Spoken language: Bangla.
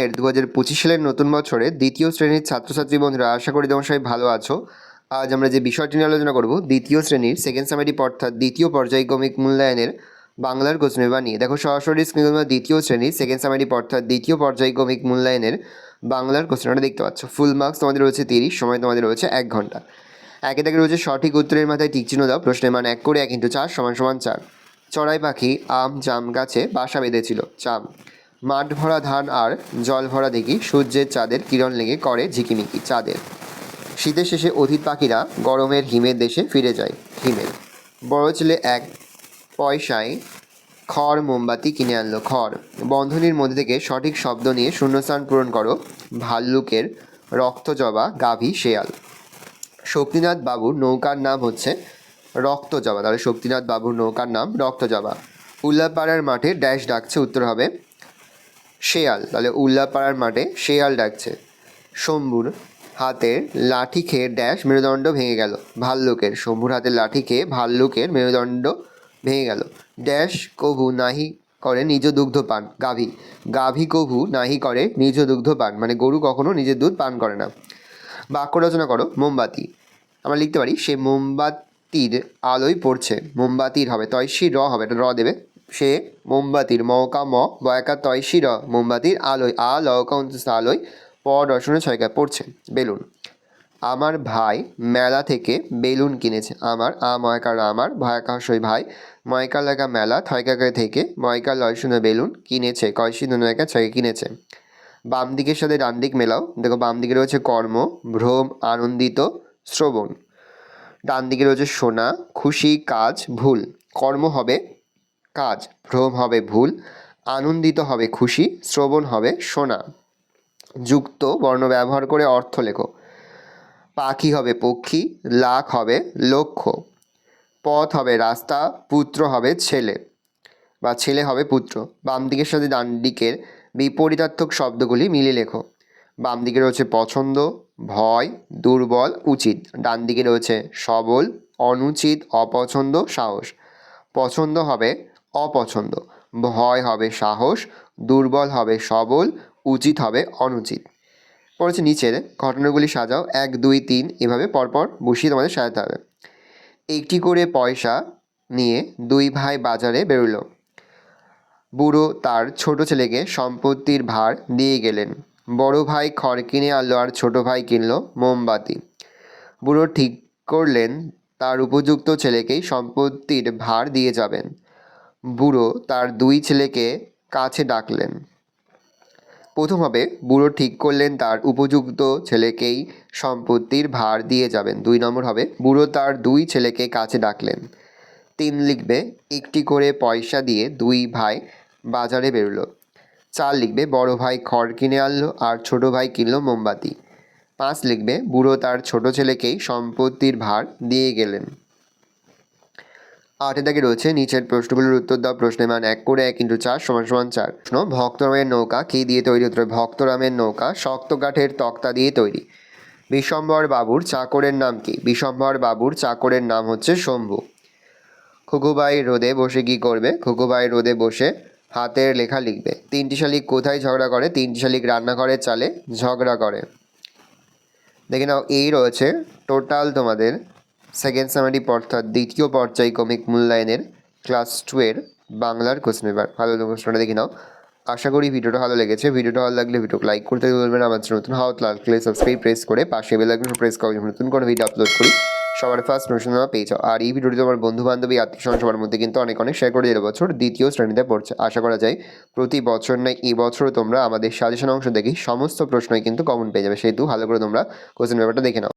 সালের 2025 সালের নতুন বছরে দ্বিতীয় শ্রেণীর ছাত্রছাত্রী বন্ধুরা, আশা করি তোমরা সবাই ভালো আছো। আজ আমরা যে বিষয়টি নিয়ে আলোচনা করব, দ্বিতীয় শ্রেণীর সেকেন্ড সামেটিক অর্থাৎ দ্বিতীয় পর্যায়ক্রমিক মূল্যায়নের বাংলার কোশ্চেন পেপার নিয়ে। দেখো সরাসরি স্ক্রিনে তোমরা দ্বিতীয় শ্রেণীর সেকেন্ড সামেটিক অর্থাৎ দ্বিতীয় পর্যায়ক্রমিক মূল্যায়নের বাংলার কোশ্চেনটা দেখতে পাচ্ছ। ফুল মার্কস তোমাদের রয়েছে 30, সময় তোমাদের রয়েছে 1 ঘন্টা। একে থেকে রয়েছে সঠিক উত্তরের মাথায় টিক চিহ্ন দাও। প্রশ্নের মান 1 করে 1 × 4 = 4। চড়াই পাখি আম জাম গাছে বাসা বেঁধেছিল, চাম। মাঠ ভরা ধান আর জল ভরা দিঘি, সূর্যের চাঁদের কিরণ লেগে করে ঝিকিমিকি, চাঁদের। শীতের শেষে অধীর পাখিরা গরমের হিমের দেশে ফিরে যায়, হিমের। বড় ছেলে 1 পয়সায় খড় মোমবাতি কিনে আনলো, খড়। বন্ধনীর মধ্যে থেকে সঠিক শব্দ নিয়ে শূন্যস্থান পূরণ করো। ভাল্লুকের, রক্তজবা, গাভী, শেয়াল। শক্তিনাথ বাবুর নৌকার নাম হচ্ছে রক্তজবা, তাহলে শক্তিনাথ বাবুর নৌকার নাম রক্তজবা। উল্লাপাড়ার মাঠে ড্যাশ ডাকছে, উত্তর হবে শেয়াল, তাহলে উল্লাপাড়ার মাঠে শেয়াল ডাকছে। শম্ভুর হাতের লাঠি খেয়ে ড্যাশ মেরুদণ্ড ভেঙে গেল, ভাল্লুকের। শম্ভুর হাতের লাঠি খেয়ে ভাল্লুকের মেরুদণ্ড ভেঙে গেল। ড্যাশ কভু নাহি করে নিজ দুগ্ধ পান, গাভী। গাভী কভু নাহি করে নিজ দুগ্ধ পান, মানে গরু কখনো নিজের দুধ পান করে না। বাক্য রচনা করো। মোমবাতি, আমরা লিখতে পারি সে মোমবাতির আলোয় পড়ছে, মোমবাতির হবে তয়সী র হবে, এটা র দেবে। সে মোমবাতির, মৌকা ম বয়কা তয়সী র, মোমবাতির আলোয়, আ লকা আলোয়, প রসনে ছয়কা পড়ছে। বেলুন, আমার ভাই মেলা থেকে বেলুন কিনেছে, আমার আ ময়কা র আমার, ভয়কা হসই ভাই, ময়কা লাগা মেলা, থয়কাকে থেকে, ময়কা লয় শূন্য বেলুন কিনেছে, কয়সী নয়কা ছয়কে কিনেছে। বাম দিকের সাথে ডান দিক মেলাও। দেখো বাম দিকে রয়েছে কর্ম, ভ্রম, আনন্দিত, শ্রবণ। ডান দিকে রয়েছে শোনা, খুশি, কাজ, ভুল। কর্ম হবে কাজ, ভ্রম হবে ভুল, আনন্দিত হবে খুশি, শ্রবণ হবে শোনা। যুক্ত বর্ণ ব্যবহার করে অর্থ লেখো। পাখি হবে পক্ষী, লাখ হবে লক্ষ্য। পথ হবে রাস্তা, পুত্র হবে ছেলে বা ছেলে হবে পুত্র। বাম দিকের সাথে ডান দিকের বিপরীতার্থক শব্দগুলি মিলিয়ে লেখো। বাম দিকে রয়েছে পছন্দ, ভয়, দুর্বল, উচিত। ডান দিকে রয়েছে সবল, অনুচিত, অপছন্দ, সাহস। পছন্দ হবে অপছন্দ, ভয় হবে সাহস, দুর্বল হবে সবল, উচিত হবে অনুচিত। পড়েছে নিচের ঘটনাগুলি সাজাও, 1, 2, 3 এভাবে পরপর বসিয়ে তোমাদের সাজাতে হবে। একটি করে পয়সা নিয়ে 2 ভাই বাজারে বেরোলো। বুড়ো তার ছোট ছেলেকে সম্পত্তির ভার দিয়ে গেলেন। বড় ভাই খড় কিনে আনলো আর ছোট ভাই কিনলো মোমবাতি। বুড়ো ঠিক করলেন তার উপযুক্ত ছেলেকেই সম্পত্তির ভার দিয়ে যাবেন। বুড়ো তার 2 ছেলেকে কাছে ডাকলেন। প্রথম হবে বুড়ো ঠিক করলেন তার উপযুক্ত ছেলেকেই সম্পত্তির ভার দিয়ে যাবেন। 2 নম্বর হবে বুড়ো তার 2 ছেলেকে কাছে ডাকলেন। 3 লিখবে একটি করে পয়সা দিয়ে 2 ভাই বাজারে বেরোলো। 4 লিখবে বড় ভাই খড় কিনে আনলো আর ছোট ভাই কিনলো মোমবাতি। 5 লিখবে বুড়ো তার ছোট ছেলেকেই সম্পত্তির ভার দিয়ে গেলেন। 8 দাগে রয়েছে নিচের প্রশ্নগুলোর উত্তর দাও। প্রশ্নের মান 1 করে 1 × 4 = 4। প্রশ্ন, ভক্তরামের নৌকা কী দিয়ে তৈরি? উত্তর ভক্তরামের নৌকা শক্ত কাঠের তক্তা দিয়ে তৈরি। বিশ্বম্ভর বাবুর চাকরের নাম কি? বিশ্বম্ভর বাবুর চাকরের নাম হচ্ছে শম্ভু। খুকুবাই রোদে বসে কি করবে? খুকুবাই রোদে বসে হাতের লেখা লিখবে। 3টি শালিক কোথায় ঝগড়া করে? 3টি শালিক রান্নাঘরের চালে ঝগড়া করে। দেখে নাও, এই রয়েছে টোটাল তোমাদের সেকেন্ড সামেটিক অর্থাৎ দ্বিতীয় পর্যায়ক্রমিক মূল্যায়নের ক্লাস 2 এর বাংলার কোশ্চেন পেপার। ভালো প্রশ্নটা দেখে নাও। আশা করি ভিডিওটা ভালো লেগেছে। ভিডিওটা ভালো লাগলে ভিডিওকে লাইক করতে বলবেন। আমার নতুন হাত লাল ক্লে সাবস্ক্রাইব প্রেস করে পাশে বেল আইকন প্রেস করে নতুন কোনো ভিডিও আপলোড করি সবার ফার্স্ট নোটিফিকেশন পেয়ে যাও। আর এই ভিডিওটি তোমার বন্ধু বান্ধবী আত্মীয় স্বজন সবার মধ্যে কিন্তু অনেক শেয়ার করে দিয়ে বছর দ্বিতীয় শ্রেণীতে পড়ছে। আশা করা যায় প্রতি বছর নয় এই বছরও তোমরা আমাদের সাজেশন অংশ দেখে সমস্ত প্রশ্নই কিন্তু কমন পেয়ে যাবে। সেহেতু ভালো করে তোমরা কোশ্চেন পেপারটা দেখে নাও।